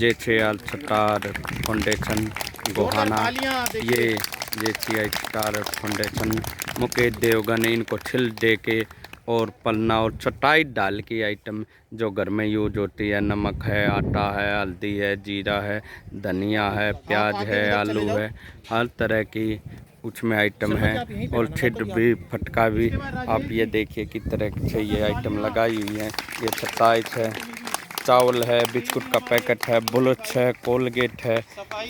જે છે આ સ્ટાર ફાઉન્ડેશન गोहाना। ये छे स्टार फाउंडेशन मुकेश देवगन इनको छिल दे के और पन्ना और चटाई डाल के आइटम जो घर में यूज होती है, नमक है, आटा है, हल्दी है, जीरा है, धनिया है, प्याज है, आलू है, हर तरह की उसमें आइटम है। और छिट भी फटका भी आप ये देखिए किस तरह से ये आइटम लगाई हुई है। ये चटाई है, चावल है, बिस्कुट का पैकेट है, बुलच है, कोलगेट है,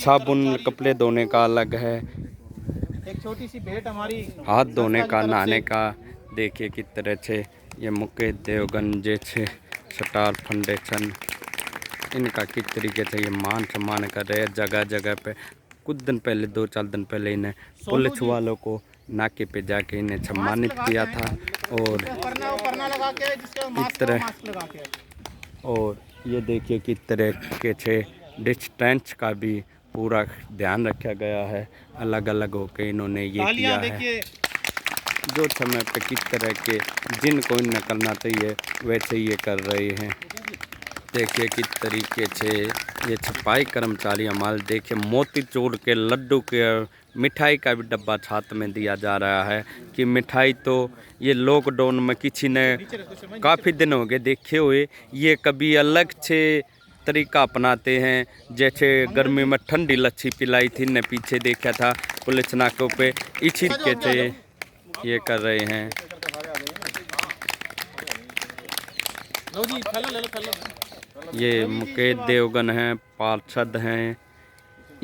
साबुन कपड़े धोने का अलग है, एक छोटी सी भेंट हमारी हाथ धोने का, नहाने का। देखिए किस तरह से ये मुकेश देवगन जे छे स्टार फाउंडेशन इनका किस तरीके से ये मान सम्मान कर रहे हैं जगह जगह पे। कुछ दिन पहले 2-4 दिन पहले इन्हें पुलिस वालों को नाके पे जाके इन्हें सम्मानित किया था। और इस तरह और ये देखिए किस तरह के डिस्टेंस का भी पूरा ध्यान रखा गया है। अलग अलग होकर इन्होंने ये किया है। जो समय पे किस तरह के जिनको इन्हें करना चाहिए वैसे ये कर रहे हैं। देखिए किस तरीके से ये छपाई कर्मचारी हमारे देखिए मोतीचूर के लड्डू के मिठाई का भी डब्बा छात में दिया जा रहा है कि मिठाई तो ये लॉकडाउन में किसी ने काफ़ी दिन हो गए देखे हुए, ये कभी अलग से तरीका अपनाते हैं। जैसे गर्मी में ठंडी लच्छी पिलाई थी ने पीछे देखा था पुलिस नाकों पे, इसी तरीके से ये कर रहे हैं। ये मुकेश देवगन हैं, पार्षद हैं।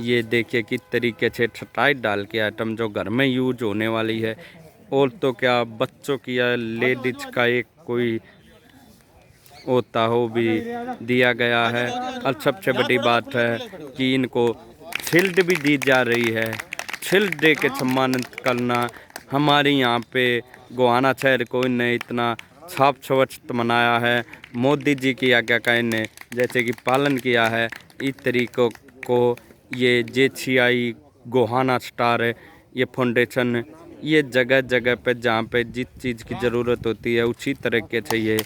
ये देखिए किस तरीके से छटाई डाल के आइटम जो घर में यूज होने वाली है, और तो क्या बच्चों की या लेडीज का एक कोई होता हो भी दिया गया है। और सबसे बड़ी बात है कि इनको शील्ड भी दी जा रही है। शील्ड दे के सम्मानित करना हमारे यहाँ पे गोहाना शहर को इन्हें इतना साफ स्वच्छ मनाया है। मोदी जी की आज्ञा का इन्हें जैसे कि पालन किया है। इस तरीक़ों को ये JCI गोहाना स्टार है ये फाउंडेशन ये जगह जगह पे जहाँ पे जिस चीज़ की ज़रूरत होती है उसी तरीके से ये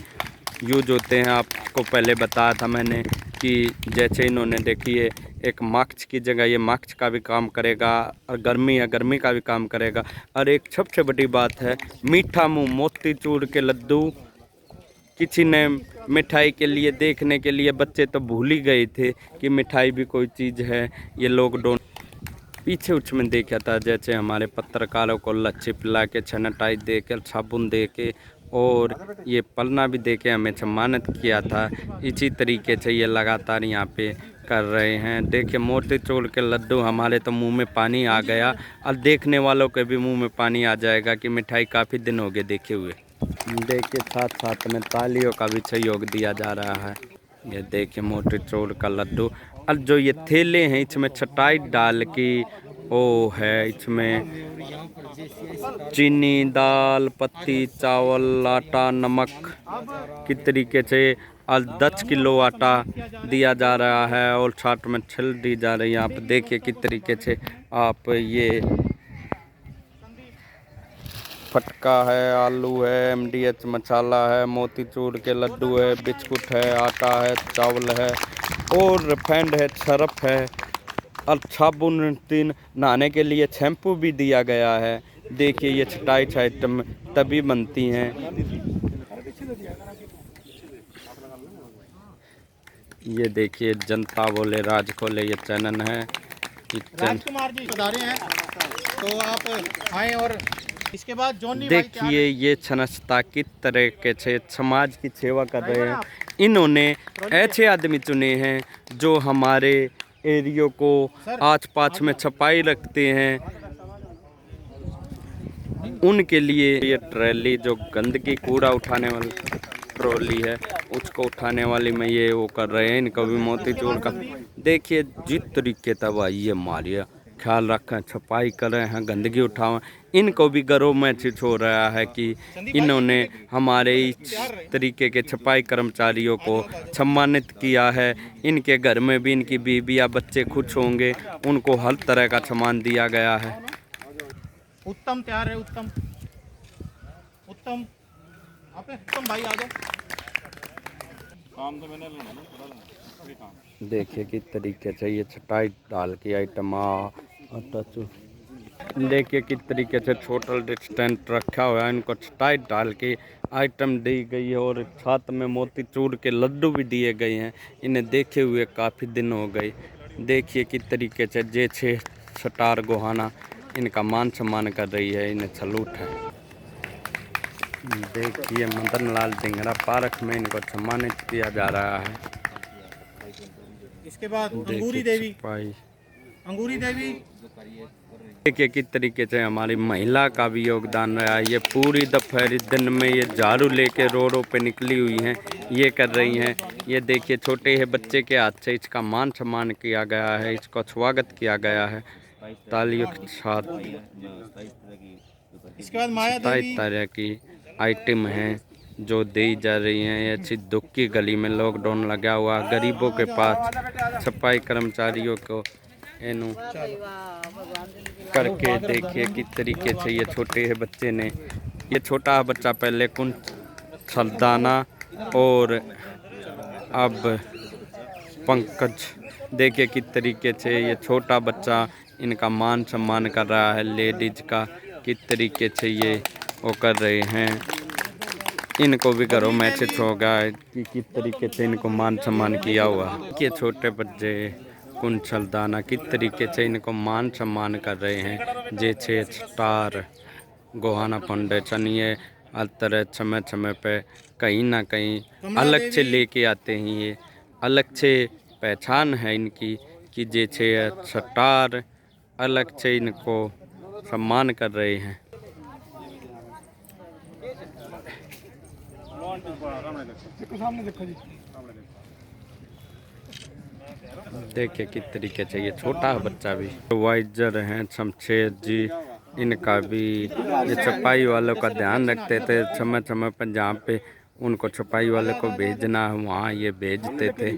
यूज होते हैं। आपको पहले बताया था मैंने कि जैसे इन्होंने देखिए एक मास्क की जगह ये मास्क का भी काम करेगा, और गर्मी है गर्मी का भी काम करेगा। और एक सबसे बड़ी बात है मीठा मुँह मोतीचूर के लड्डू किसी ने मिठाई के लिए देखने के लिए बच्चे तो भूल ही गए थे कि मिठाई भी कोई चीज़ है। ये लॉकडाउन पीछे उसमें देखा था जैसे हमारे पत्रकारों को लच्छी पिला के, सैनिटाइज दे के, साबुन दे के और ये पलना भी दे के हमें सम्मानित किया था। इसी तरीके से ये लगातार यहाँ पे कर रहे हैं। देखिए मोतीचूर के लड्डू हमारे तो मुंह में पानी आ गया, और देखने वालों के भी मुंह में पानी आ जाएगा कि मिठाई काफ़ी दिन हो गए देखे हुए। देखिए साथ साथ में तालियों का भी सहयोग दिया जा रहा है। ये देखिए मोतीचूर का लड्डू, और जो ये थैले हैं इसमें चटाई डाल के वो है, इसमें चीनी, दाल, पत्ती, चावल, आटा, नमक की तरीके से 10 किलो आटा दिया जा रहा है और साथ में छिल दी जा रही है। आप देखिए किस तरीके से आप ये फटका है, आलू है, MDH मसाला है, मोतीचूर के लड्डू है, बिस्कुट है, आटा है, चावल है और रिफाइंड है, सरफ है और साबुन, तीन नहाने के लिए शैम्पू भी दिया गया है। देखिए ये छटाई आइटम तभी बनती हैं। ये देखिए जनता बोले राज खोले ये चैनल है। राजकुमार जी सुधारे हैं तो आप आए और इसके बाद जॉनी देखिए ये संस्था किस तरह से समाज की सेवा कर रहे हैं। इन्होंने ऐसे आदमी चुने हैं जो हमारे एरियो को आस पास में छपाई रखते हैं। उनके लिए ये ट्रॉली जो गंदगी कूड़ा उठाने वाली ट्रॉली है उसको उठाने वाली में ये वो कर रहे हैं। इनको भी मोतीचूर का देखिए जिस तरीके तब ये मारिया ख्याल रखें, छपाई कर रहे हैं, गंदगी उठाएं। इनको भी गर्व महसूस हो रहा है कि इन्होंने हमारे इस तरीके के छपाई कर्मचारियों को सम्मानित किया है। इनके घर में भी इनकी बीवी या बच्चे खुश होंगे, उनको हर तरह का सामान दिया गया है। उत्तम तैयार है, उत्तम उत्तम उत्तम भाई आ जाओ। काम तो मैंने लेना ना, काम देखिए किस तरीके से ये छटाई डाल के आइटम देखिए किस तरीके से छोटा डिस्टेंट रखा हुआ है, इनको छटाई डाल के आइटम दी गई है और साथ में मोतीचूर के लड्डू भी दिए गए हैं। इन्हें देखे हुए काफ़ी दिन हो गए। देखिए किस तरीके से जे छे छटार गोहाना इनका मान सम्मान कर रही है, इन्हें सलूट है। देखिए मदन लाल ढिंगरा पार्क में इनको सम्मानित किया जा रहा है। इसके बाद अंगूरी देवी देखिए किस तरीके से हमारी महिला का भी योगदान रहा है। ये पूरी दोपहर दिन में ये झाड़ू लेके रोडों पे निकली हुई हैं, ये कर रही हैं। ये देखिए छोटे है बच्चे के हाथ से इसका मान सम्मान किया गया है, इसका स्वागत किया गया है तालियों के साथ। इसके बाद माया देवी तरह की आइटम हैं जो दी जा रही हैं। ये अच्छी दुख की गली में लॉकडाउन लगा हुआ, गरीबों के पास सफाई कर्मचारियों को एनु करके देखिए किस तरीके से ये छोटे है बच्चे ने, ये छोटा बच्चा पहले कुछ सल्दाना और अब पंकज, देखिए किस तरीके से ये छोटा बच्चा इनका मान सम्मान कर रहा है। लेडीज का किस तरीके से ये वो कर रहे हैं, इनको भी घरों मैसेज होगा कि किस तरीके से इनको मान सम्मान किया हुआ। ये छोटे बच्चे कुंचल दाना किस तरीके से इनको मान सम्मान कर रहे हैं। जैसे स्टार गोहाना फाउंडेशन ये हर तरह समय समय पे कहीं ना कहीं अलग से लेके आते हैं। ये अलग से पहचान है इनकी कि जैसे स्टार अलग से इनको सम्मान कर रहे हैं। देखिए किस तरीके से ये छोटा बच्चा भी वाइजर हैं शमशेर जी, इनका भी ये छपाई वालों का ध्यान रखते थे। समय समय पर जहाँ पे उनको छपाई वाले को भेजना है वहाँ ये भेजते थे।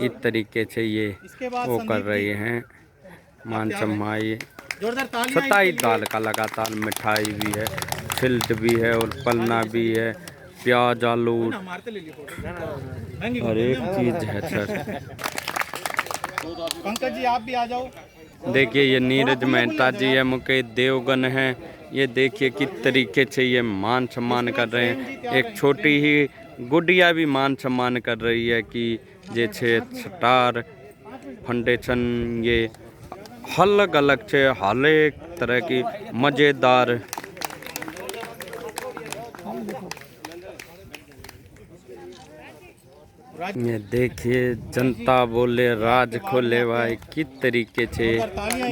इस तरीके से ये वो कर रहे हैं मान सम्मान। छटाई दाल का लगातार मिठाई भी है, फिल्ट भी है और पलना भी है, प्याज आलू हर एक चीज़ है सर। पंकज जी आप भी आ जाओ। देखिए ये नीरज मेहता जी है, मुकेश देवगन है। ये देखिए किस तरीके से ये मान सम्मान कर रहे हैं। एक छोटी ही गुड़िया भी मान सम्मान कर रही है कि जैसे स्टार फाउंडेशन ये अलग अलग से हर एक तरह की मज़ेदार ये देखिए जनता बोले राज खोले भाई किस तरीके से।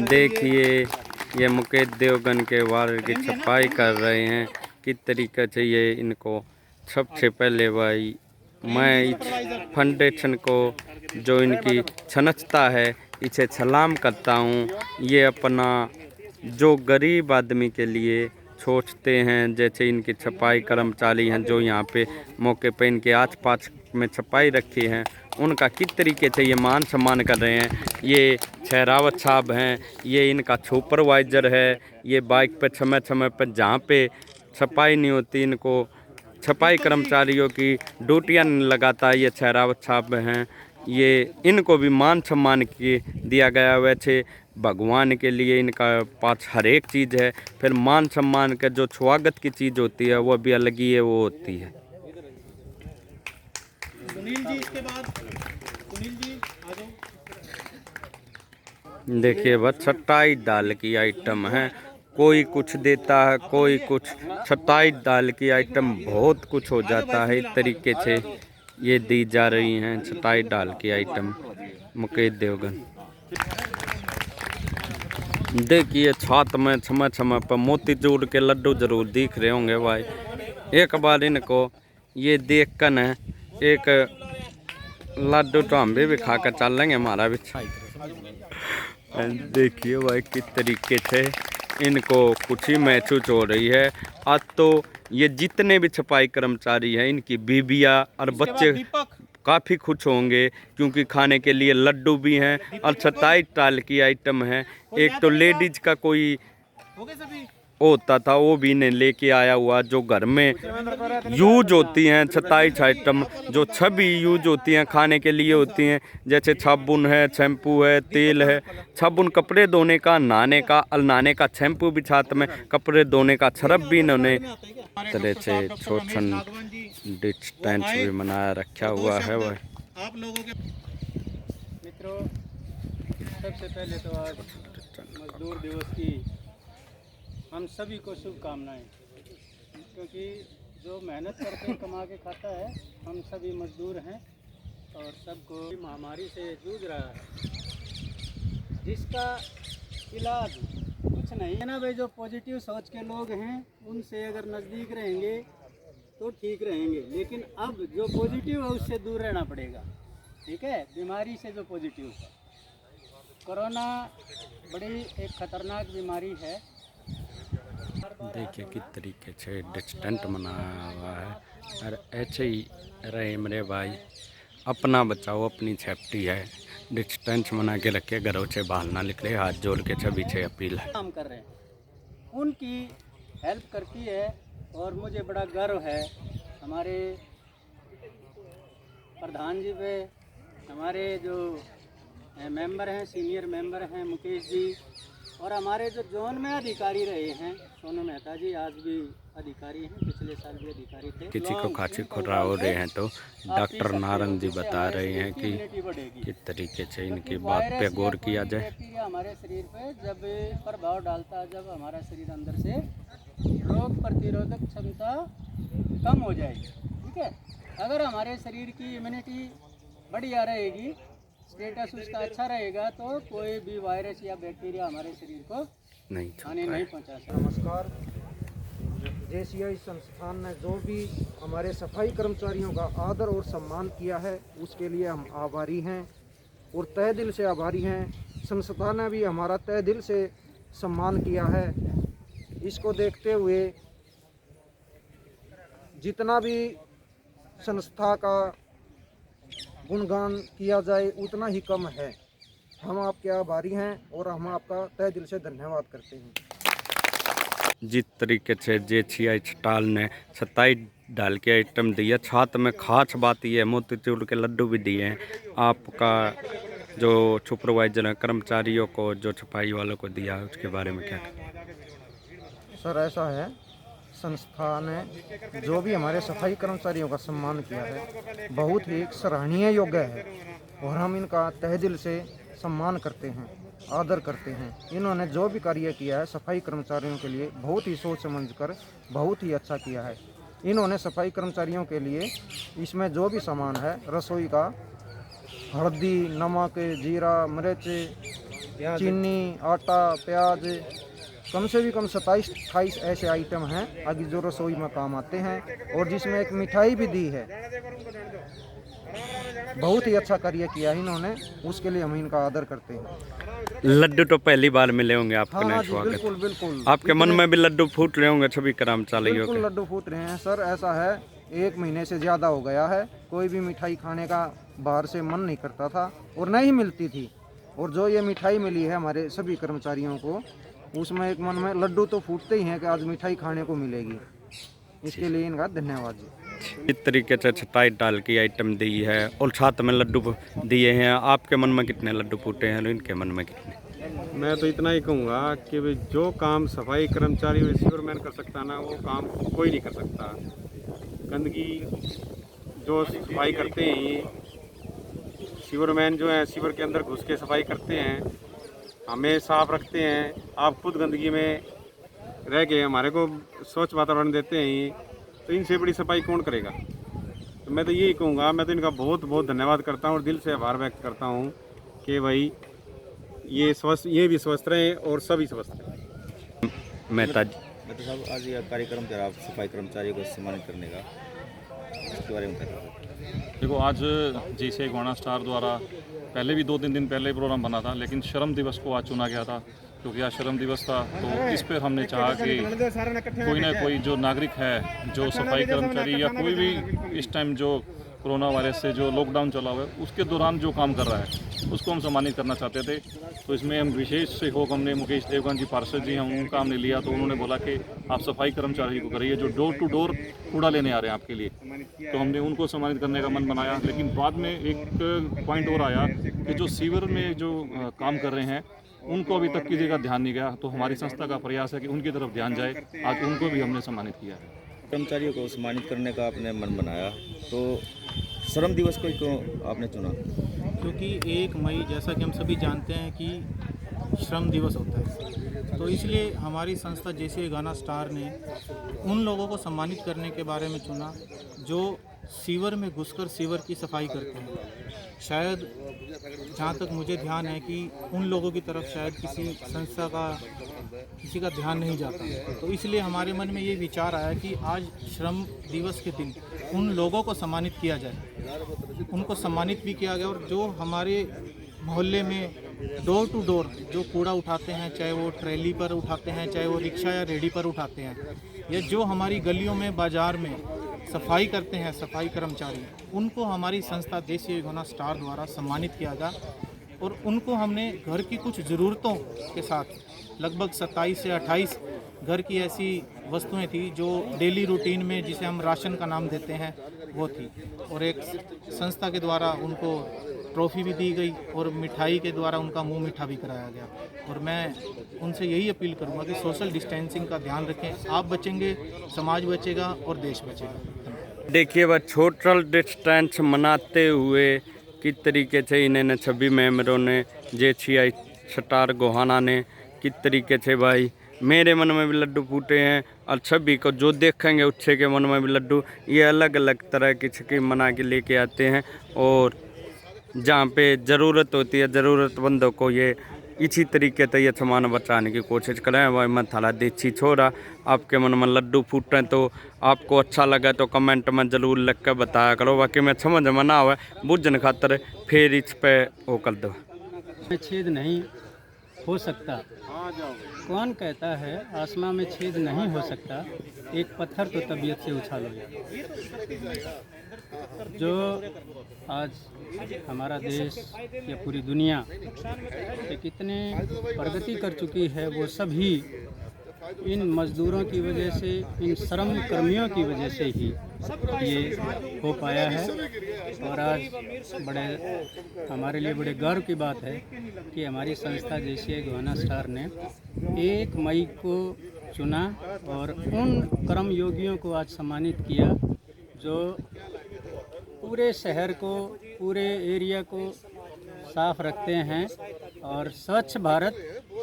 देखिए ये मुकेश देवगन के वार की छपाई कर रहे हैं किस तरीके से। ये इनको सबसे पहले भाई मैं इस फाउंडेशन को जो इनकी छनछता है इसे सलाम करता हूँ। ये अपना जो गरीब आदमी के लिए सोचते हैं, जैसे इनकी छपाई कर्मचारी हैं जो यहाँ पे मौके पे इनके आसपास में छपाई रखी हैं, उनका किस तरीके से ये मान सम्मान कर रहे हैं। ये शहरावत साहब हैं, ये इनका सुपरवाइज़र है। ये बाइक पे समय समय पर जहाँ पे छपाई नहीं होती इनको छपाई कर्मचारियों की ड्यूटियाँ लगाता है, ये शहरावत साहब हैं। ये इनको भी मान सम्मान की दिया गया। वैसे भगवान के लिए इनका पास हर एक चीज़ है, फिर मान सम्मान का जो स्वागत की चीज़ होती है वो भी अलग ही है, वो होती है। सुनील जी इसके बाद सुनील जी आ जाओ। देखिए बस छटाई दाल की आइटम है, कोई कुछ देता है कोई कुछ। छटाई दाल की आइटम बहुत कुछ हो जाता है। इस तरीके से ये दी जा रही हैं छटाई दाल की आइटम। मुकेश देवगन देखिए छात में समय समय पर मोतीचूर के लड्डू जरूर दिख रहे होंगे भाई। एक बार इनको ये देख कर न एक लड्डू तो हम भी खा कर चल लेंगे, हमारा भी। देखिए भाई किस तरीके से इनको खुशी महसूस हो रही है। आज तो ये जितने भी छपाई कर्मचारी हैं इनकी बीबियाँ और बच्चे काफ़ी खुश होंगे क्योंकि खाने के लिए लड्डू भी हैं और छटाई दाल की आइटम है। एक तो लेडीज का कोई होता था वो भी नहीं लेके आया हुआ। जो घर में यूज होती हैं 27 आइटम, जो छवि यूज होती हैं खाने के लिए होती हैं, जैसे साबुन है, शैम्पू है, तेल है। साबुन कपड़े धोने का, नहाने का शैम्पू भी साथ में, कपड़े धोने का सरफ भी इन्होंने तरह से सोशल डिस्टेंस भी बनाया रखा हुआ है। वह आप लोगों के मित्रों, सबसे पहले तो आज मजदूर दिवस की हम सभी को शुभकामनाएं, क्योंकि जो मेहनत करके कमा के खाता है, हम सभी मजदूर हैं और सबको महामारी से जूझ रहा है, जिसका इलाज कुछ नहीं है ना भाई। जो पॉजिटिव सोच के लोग हैं उनसे अगर नज़दीक रहेंगे तो ठीक रहेंगे, लेकिन अब जो पॉजिटिव है उससे दूर रहना पड़ेगा। ठीक है, बीमारी से जो पॉजिटिव है, कोरोना बड़ी एक खतरनाक बीमारी है। देखिए किस तरीके से डिस्टेंट बनाया हुआ है। और ऐसे ही रहे मेरे भाई, अपना बचाओ अपनी सेफ्टी है, डिस्टेंस बना के रखे, घरों से बाहर ना निकले, हाथ जोड़ के सभी से अपील है। काम कर रहे हैं उनकी हेल्प करती है और मुझे बड़ा गर्व है हमारे प्रधान जी पे, हमारे जो मेंबर हैं, सीनियर मेंबर हैं मुकेश जी, और हमारे जो जोन में अधिकारी रहे हैं सोनू मेहता जी, आज भी अधिकारी हैं, पिछले साल भी अधिकारी थे। किसी को खांसी खुरा हो रहे हैं तो डॉक्टर नारंग जी बता रहे हैं कि किस तरीके से इनकी बात पे गौर किया जाए। बैक्टीरिया हमारे शरीर पे जब प्रभाव डालता है, जब हमारा शरीर अंदर से रोग प्रतिरोधक क्षमता कम हो जाएगी। ठीक है, अगर हमारे शरीर की इम्यूनिटी बढ़िया रहेगी, स्टेटस उसका अच्छा रहेगा, तो कोई भी वायरस या बैक्टीरिया हमारे शरीर को नहीं हानि नहीं पहुंचा सकता। नमस्कार। JCI संस्थान ने जो भी हमारे सफाई कर्मचारियों का आदर और सम्मान किया है उसके लिए हम आभारी हैं और तहे दिल से आभारी हैं। संस्था ने भी हमारा तहे दिल से सम्मान किया है। इसको देखते हुए जितना भी संस्था का गुणगान किया जाए उतना ही कम है। हम आपके आभारी हैं और हम आपका तहे दिल से धन्यवाद करते हैं। जिस तरीके से JCI स्टॉल ने 27 डाल के आइटम दिया, साथ में खास बात यह है मोतीचूर के लड्डू भी दिए हैं। आपका जो सुपरवाइजर है, कर्मचारियों को, जो सफाई वालों को दिया है, उसके बारे में क्या? सर ऐसा है, संस्था ने जो भी हमारे सफाई कर्मचारियों का सम्मान किया है बहुत ही सराहनीय योग्य है और हम इनका तहे दिल से सम्मान करते हैं, आदर करते हैं। इन्होंने जो भी कार्य किया है सफाई कर्मचारियों के लिए बहुत ही सोच समझकर बहुत ही अच्छा किया है। इन्होंने सफाई कर्मचारियों के लिए इसमें जो भी सामान है रसोई का, हल्दी, नमक, जीरा, मिर्च, चीनी, आटा, प्याज, कम से भी कम 27-28 ऐसे आइटम हैं आगे जो रसोई में काम आते हैं और जिसमें एक मिठाई भी दी है। बहुत ही अच्छा कार्य किया है इन्होंने, उसके लिए हम इनका आदर करते हैं। लड्डू तो पहली बार मिले होंगे आपको? हाँ नहीं जी, स्वागत। बिल्कुल बिल्कुल। आपके मन में भी लड्डू फूट रहे होंगे सभी कर्मचारियों बिल्कुल के? लड्डू फूट रहे हैं सर। ऐसा है, 1 महीने से ज़्यादा हो गया है, कोई भी मिठाई खाने का बाहर से मन नहीं करता था और नहीं मिलती थी, और जो ये मिठाई मिली है हमारे सभी कर्मचारियों को, उसमें एक मन में लड्डू तो फूटते ही हैं कि आज मिठाई खाने को मिलेगी। इसके लिए इनका धन्यवाद जी। इस तरीके से 27 डाल की आइटम दी है और साथ में लड्डू दिए हैं। आपके मन में कितने लड्डू फूटे हैं और इनके मन में कितने? मैं तो इतना ही कहूँगा कि भाई जो काम सफाई कर्मचारी और सीवरमैन कर सकता ना, वो काम कोई नहीं कर सकता। गंदगी जो सफाई करते हैं, सीवरमैन जो है सीवर के अंदर घुस के सफाई करते हैं, हमें साफ रखते हैं। आप खुद गंदगी में रह के हमारे को स्वच्छ वातावरण देते हैं, तो इनसे बड़ी सफाई कौन करेगा? तो मैं तो यही कहूँगा, मैं तो इनका बहुत बहुत धन्यवाद करता हूँ और दिल से आभार व्यक्त करता हूँ कि भाई ये भी स्वस्थ रहें और सभी स्वस्थ रहें। मेहता साहब, आज यह कार्यक्रम चला सफाई कर्मचारियों को सम्मानित करने का, इसके बारे में क्या कहें? देखो, आज JCI गोहाना स्टार द्वारा पहले भी 2-3 दिन पहले प्रोग्राम बना था, लेकिन श्रम दिवस को आज चुना गया था क्योंकि आज श्रम दिवस था। तो इस पर हमने चाहा कि कोई ना कोई जो नागरिक है, जो सफाई कर्मचारी या कोई भी इस टाइम जो कोरोना वायरस से जो लॉकडाउन चला हुआ है उसके दौरान जो काम कर रहा है, उसको हम सम्मानित करना चाहते थे। तो इसमें हम विशेष सहयोग हमने मुकेश देवगन जी पार्षद जी हैं उनका हमने लिया। तो उन्होंने बोला कि आप सफाई कर्मचारी को करिए जो डोर टू डोर कूड़ा लेने आ रहे हैं आपके लिए। तो हमने उनको सम्मानित करने का मन बनाया। लेकिन बाद में एक पॉइंट और आया कि जो सीवर में जो काम कर रहे हैं उनको अभी तक किसी का ध्यान नहीं गया। तो हमारी संस्था का प्रयास है कि उनकी तरफ ध्यान जाए। आज उनको भी हमने सम्मानित किया है। कर्मचारियों को सम्मानित करने का आपने मन बनाया, तो श्रम दिवस को क्यों आपने चुना? क्योंकि 1 मई जैसा कि हम सभी जानते हैं कि श्रम दिवस होता है, तो इसलिए हमारी संस्था जेसीआई घाना स्टार ने उन लोगों को सम्मानित करने के बारे में चुना जो सीवर में घुसकर सीवर की सफाई करते हैं। शायद जहाँ तक मुझे ध्यान है कि उन लोगों की तरफ शायद किसी संस्था का किसी का ध्यान नहीं जाता, तो इसलिए हमारे मन में ये विचार आया कि आज श्रम दिवस के दिन उन लोगों को सम्मानित किया जाए। उनको सम्मानित भी किया गया और जो हमारे मोहल्ले में डोर टू डोर जो कूड़ा उठाते हैं, चाहे वो ट्रैली पर उठाते हैं, चाहे वो रिक्शा या रेहड़ी पर उठाते हैं, या जो हमारी गलियों में बाज़ार में सफाई करते हैं सफाई कर्मचारी, उनको हमारी संस्था जेसीआई घाना स्टार द्वारा सम्मानित किया गया। और उनको हमने घर की कुछ ज़रूरतों के साथ लगभग 27 से 28 घर की ऐसी वस्तुएं थी जो डेली रूटीन में जिसे हम राशन का नाम देते हैं वो थी, और एक संस्था के द्वारा उनको ट्रॉफ़ी भी दी गई और मिठाई के द्वारा उनका मुंह मीठा भी कराया गया। और मैं उनसे यही अपील करूंगा कि सोशल डिस्टेंसिंग का ध्यान रखें। आप बचेंगे, समाज बचेगा और देश बचेगा। देखिए वह सोशल डिस्टेंस मनाते हुए किस तरीके से इन्हें सभी मेंबरों ने जेसीआई स्टार गोहाना ने किस तरीके से भाई मेरे मन में भी लड्डू फूटे हैं और सभी को जो देखेंगे उससे के मन में भी लड्डू ये अलग अलग तरह की स्कीम बना के लेके आते हैं। और जहाँ पे ज़रूरत होती है ज़रूरतमंदों को ये इसी तरीके से ये सामान बचाने की कोशिश करें। भाई मैं थाला देसी छोरा, आपके मन में लड्डू फूट रहे तो आपको अच्छा लगा तो कमेंट में ज़रूर लिख कर बताया करो। बाकी मैं समझ में ना आवे बुझन खातर फिर इस पे वो कर दो। छेद नहीं हो सकता। कौन कहता है आसमां में छेद नहीं हो सकता? एक पत्थर तो तबीयत से उछाल हो जाए। जो आज हमारा देश या पूरी दुनिया ये कितने प्रगति कर चुकी है, वो सभी इन मज़दूरों की वजह से, इन श्रम कर्मियों की वजह से ही ये हो पाया है। और आज बड़े हमारे लिए बड़े गर्व की बात है कि हमारी संस्था जेसीआई घाना स्टार ने 1 मई को चुना और उन कर्मयोगियों को आज सम्मानित किया जो पूरे शहर को, पूरे एरिया को साफ रखते हैं और स्वच्छ भारत,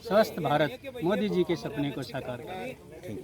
स्वस्थ भारत मोदी जी के सपने को साकार करते हैं।